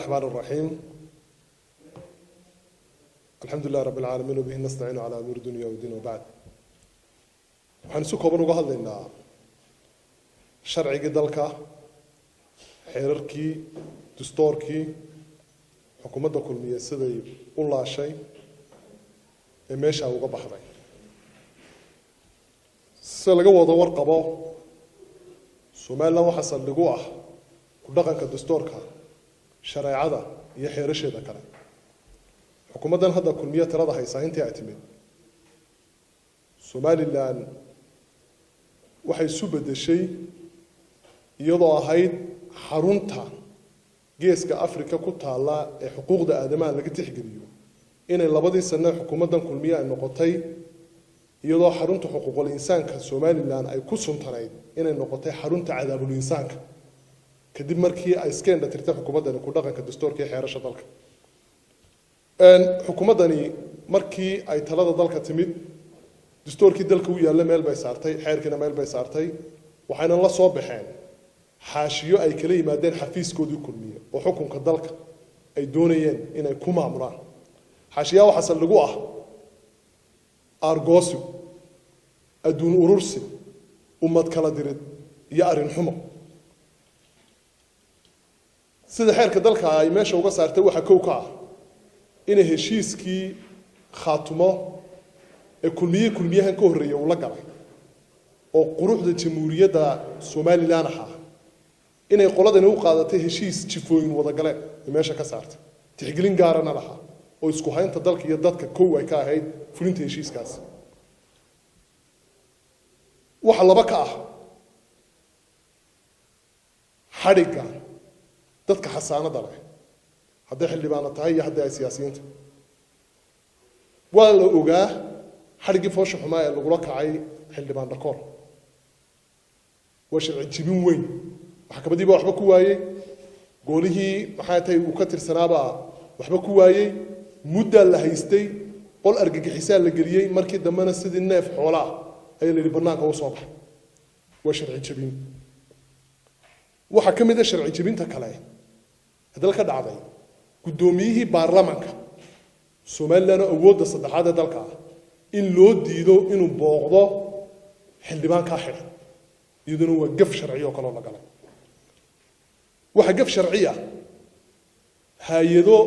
الرحمن الرحيم الحمد لله رب العالمين وبه نستعين على أمور الدنيا والدين وبعد waxaan isu kooban uga hadlaynaa sharciga dalka xeerarkii dastuurkii xukuumadda kulmiye siday u laashay ee meesha uga baxday si laga wada warqabo Soomaaliland waxa saldhigu ah ku dhaqanka dastuurka shareecada iyo xeerasheeda kale xukuumaddan hadda kulmiye tirada haysa intii ay timid Soomaaliland waxay isu bedeshay iyadoo ahayd xarunta geeska Afrika ku taala ee xuquuqda aadamaha laga tixgeliyo inay labadii sano xukuumaddan kulmiye ay noqotay iyadoo xarunta xuquuqul insaanka Soomaaliland ay ku suntanayd inay noqotay xarunta cadaabul insaanka kadib markii ay iskeenda tirtay xukuumaddan ku dhaqanka dastuurka iyo xeerasha dalka xukuumaddani markii ay talada dalka timid dastuurkii dalka u yaalla meel bay saartay xeerkiina meel bay saartay waxayna la soo baxeen xaashiyo ay kala yimaadeen xafiiskoodii kulmiye oo xukunka dalka ay doonayeen inay ku maamulaan xaashiyaha waxa saldhigu ah argoosi adduun urursi ummad kala dirid iyo arrin xumo sida xeerka dalka ay meesha uga saartay waxa kow ka ah inay heshiiskii khaatumo ee kulmiyahan ka horreeyay uu la galay oo quruxda jamhuuriyadda Soomaaliland ah inay qoladani u qaadatay heshiis jifooyin wada galeen meesha ka saartay tixgelin gaarana laha oo isku haynta dalka iyo dadka kow ay ka ahayd fulinta heshiiskaas waxa laba ka ah xariga dadka xasaanada leh hadday xildhibaano tahay iyo hadday siyaasiyiinta waa la ogaa xarigii foosha xumaa ee lagula kacay xildhibaan dhakoor waa sharci jibin weyn maxkamadiiba waxba ku waayey goolihii maxay tahay uu ka tirsanaaba waxba ku waayey mudda la haystay qol argagixisaa la geliyey markii dambena sidii neef xoolaa ayaa la yidhi bannaanka u soo baxay waa sharci jibin waxa ka mid ah sharci jibinta kale dalka dhacday guddoomiyihii baarlamaanka Soomaaliland awoodda saddexaad ee dalka in loo diido inuu booqdo xildhibaanka xiran iyaduna waa gaf sharci oo kale la galay waxa gaf sharci ah hay'ado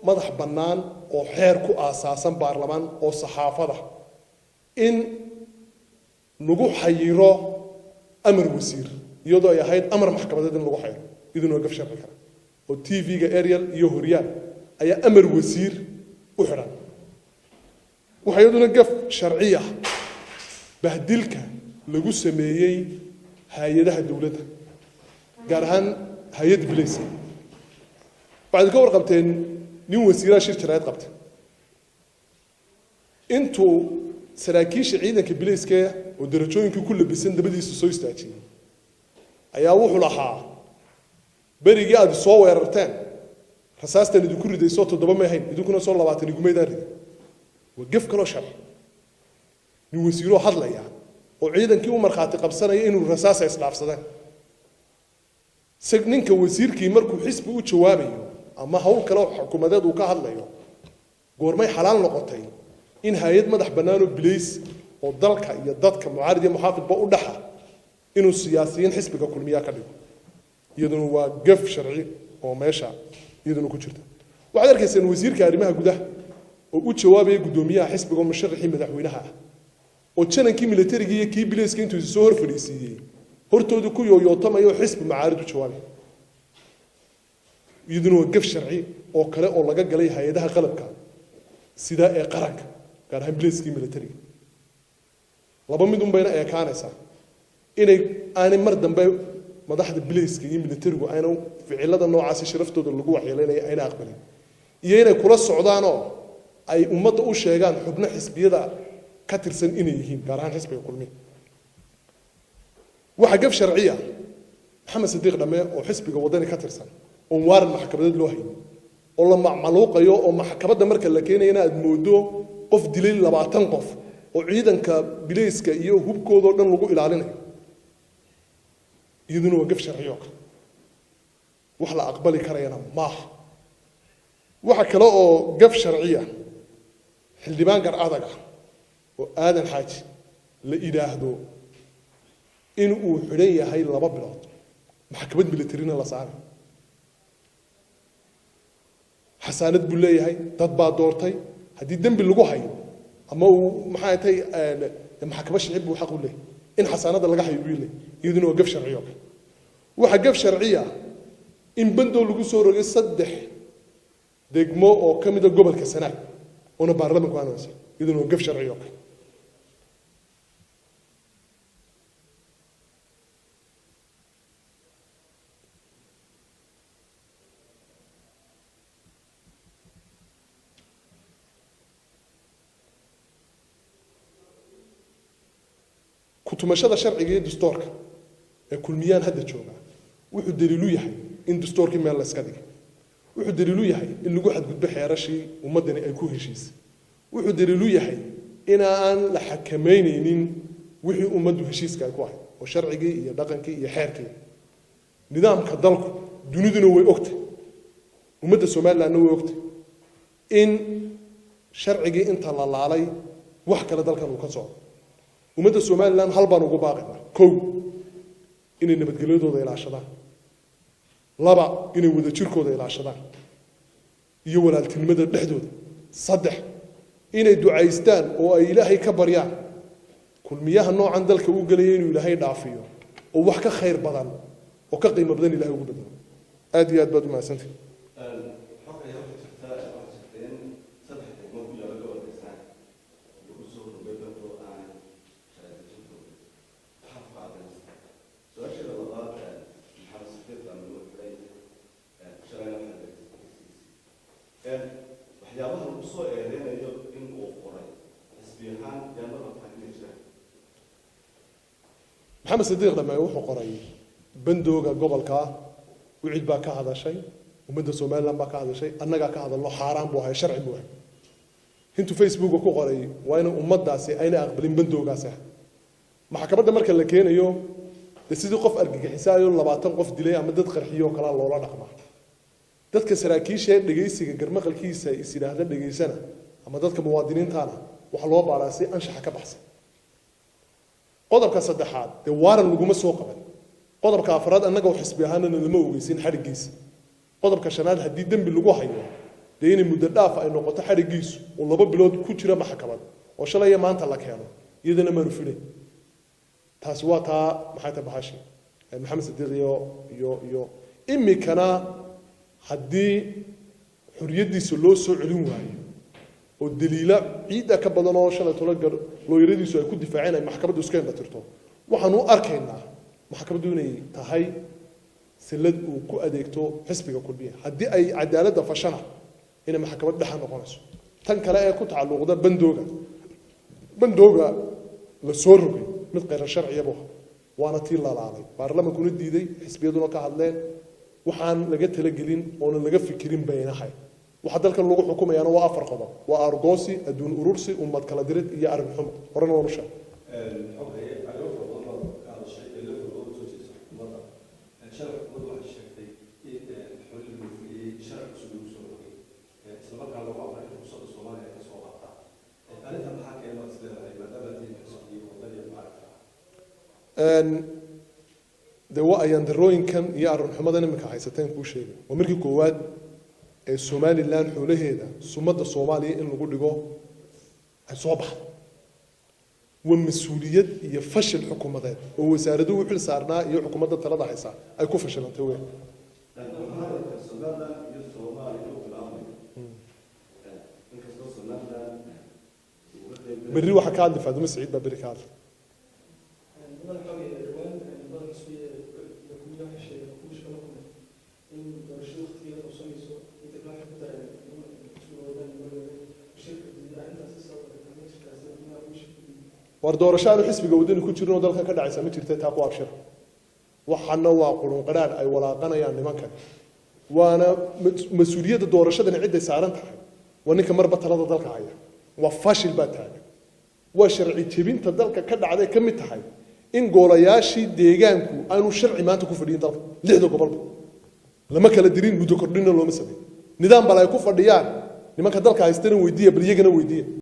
madax bannaan oo xeer ku aasaasan baarlamaan oo saxaafada in lagu xayiro amar wasiir iyadoo ay ahayd amar maxkamadeed in lagu xayiro iyaduna waa gaf sharci kale oo TV-ga Ariel iyo Horyal ayaa amar wasiir u xiran waxa iyaduna gaf sharci ah bahdilka lagu sameeyay hay'adaha dawladda gaar ahaan hay'ad bilayska waxay ka warqabteen nin wasiiraha shir jaraa'id qabtay intuu saraakiisha ciidanka bilayska oo darajooyinkii ku labisan dabadiisa soo istaajiyay ayaa wuxuu lahaa berigii aad soo weerarteen rasaastan idinku ridayso 7 ma ahayn idinkuna soo 20 gumeydaan riday وقف كلو شر نوسيرو hadlaya oo ciidankii u marxaati qabsanaya inuu rasaas isdhaafsadaan ninka wasiirkii markuu xisbi u jawaabayo ama hawl kale xukuumadeed uu ka hadlayo goormay xalaal noqotay in hay'ad madax bannaan oo bilays oo dalka iyo dadka mucaarid iyo muxaafidba u dhaxa inuu siyaasiyiin xisbiga kulmiya ka dhigo iyaduna waa gaf sharci oo meesha iyaduna ku jirta waxaad arkaysaan wasiirka arrimaha gudaha oo u jawaabay gudoomiyaha xisbiga musharaxi madaxweynaha oo janankii militariga iyo kii bilayska intuu soo hor fadhiisiyay hortoodu ku yooyootamay xisbi macaarid u jawaabay iyaduna waa gaf sharci oo kale oo laga galay hay'adaha qalabka sida ee qaranka gaar ahaan bilayskii militariga laba mid un bayna eekaanaysaa inay aanay mar dambe madaxda bilayska iyo militarigu ayna ficilada noocaas sharaftooda lagu waxyeelay ayna aqbalin iyo inay kula socdaanoo ay ummadda u sheegaan xubno xisbiyada ka tirsan inay yihiin gaar ahaan xisbiga kulmiye waxa gaf sharciya Maxamed Sadiq Dhame oo xisbiga wadani ka tirsan oo waaran maxkamadeed loo hayay oo la macmaluuqayo oo maxkamadda marka la keenayna aad moodo qof dilay 20 qof oo ciidanka bilayska iyo hubkooda dhan lagu ilaalinayo iyaduna waa gaf sharciyo wax la aqbali karayna maaha waxa kale oo gaf sharciya xildhibaan gar adag ah oo aadan xaaji la yiraahdo in uu xidhan yahay 2 bilood maxkamad militarina la saaray xasaanad buu leeyahay dad baa doortay haddii dambi lagu hayo ama uu maxay tahay maxkamad shicib buu xaq u leeyahay in xasaanada laga hayo buu leeyahay iyaduna waa gaf sharciyo waxa gaf sharciya in bando lagu soo rogay 3 degmo oo kamid ah gobolka Sanaag oo baarlamaanku aanaysan iyaduna waa gaf sharciyo كتمشى شرعي دستورك كل ميان هذا جوجا وحد دليلو يحي إن دستورك ما الله سكدي وحد دليلو يحي اللي جوحد قد بحيرشي ومدني أيكوه شيس وحد دليلو يحي إن أن لحكمين إن وحي ومده هشيس كأيكوه وشرعي يدقنك يحركي نظام كدلك دونيدنا وقت ومدة سومال لأنه وقت إن شرعي أنت الله علي وحكى لدلك الوقت ومدى السومال لان هلبان ugu baaqina kow inay nabadgelyadooda ilaashadaan laba inay wada jirkooda ilaashadaan iyo walaaltinimada dhexdooda saddex inay ducaystaan oo ay ilaahay ka baryaan kulmiyaha noocan dalka uu galay inuu ilaahay dhaafiyo oo wax ka khayr badan oo ka qiimo badan ilaahay ugu bedelo aad iyo aad baad u mahadsantahay محمد صديق لما يروح قريب بندوق قبل وعيد باك هذا شيء ومدة سومال لما باك هذا شيء أنا جاك هذا الله حرام بوها شرع بوها هنتو فيسبوك وكو قريب وين أمد داسي أين أقبلين بندوق داسي ما حكبرنا مركز لكين يوم يصير قف أرجع حسابي ولا بعطن قف دليل عم دد خرحيه وكلا الله ولا نقمة دد كسراكيش دقيسي جرمق الكيس يصير هذا دقيسنا أما دد كمواطنين تانا وحلوة براسي أنشح كبحث qodobka saddexaad ee waaran laguma soo qaban qodobka afraad annaga wax xisbi ahaan lama ogeysin xarigiisa qodobka shanaad haddii dambi lagu hayo deena muddo dhaaf ay noqoto xarigiisu oo 2 bilood ku jira maxkamad oo shalay maanta la keeno iyadana ma rufilay taas waa taa maxay tahay bahashi maxamed sadiq iyo imikana haddii xuriyadiisa loo soo celin waayo oo daliila ciida ka badan oo shalay tolo gar loo yaradiisu ay ku difaaceen ay maxkamaddu iska indatirto waxaan u arkaynaa maxkamaddu inay tahay silad uu ku adeegto xisbiga kulmiye haddii ay cadaaladda fashana inay maxkamad dhex noqonayso tan kale ee ku tacalluqda bandooga la soo rogay mid qeyr sharciya buu waana tii la laalay baarlamaankuna diiday xisbiyaduna ka hadleen waxaan laga talagelin oo laga fikirin baynahay waxa dalkan lagu xukumayana waa 4 qodob waa argoosi aduun urursi ummad kala dirid iyo arrin xumo horena waa nusha de waa ayaan darooyinkan iyo arrin xumadan imika haysateen ku sheegay waa markii koowaad Somaliland xulaheeda sumada Soomaaliya in lagu dhigo ay soo baxdo ومسؤولية يفشل حكومات ووزارته وحل صارنا يو حكومات الثلاثة حيسا أي كفشل أنت وين؟ بري واحد كان دفاع دم سعيد ببري كان. وردورشان حسب جودين كتيرون ودلك كذا عيسى متى تتاقوا أبشر وحنا واقولون قرار أي ولا قنا يعني ما كان وأنا مسؤولية الدورشان أنا عدة سعران وأنك مرة بطلة ذلك عيا وفاشل بتاعي وشرعي تبين تدلك كذا عليه كم تحي إن قولياشي ديجانكو أنا الشرعي ما تكون في الدين ذلك ليه قبل لما كلا درين بدو كردين لو مسبي nidaam bal ay ku fadhiyaan nimanka dalka haystana weydiiya bal iyagana weydiiya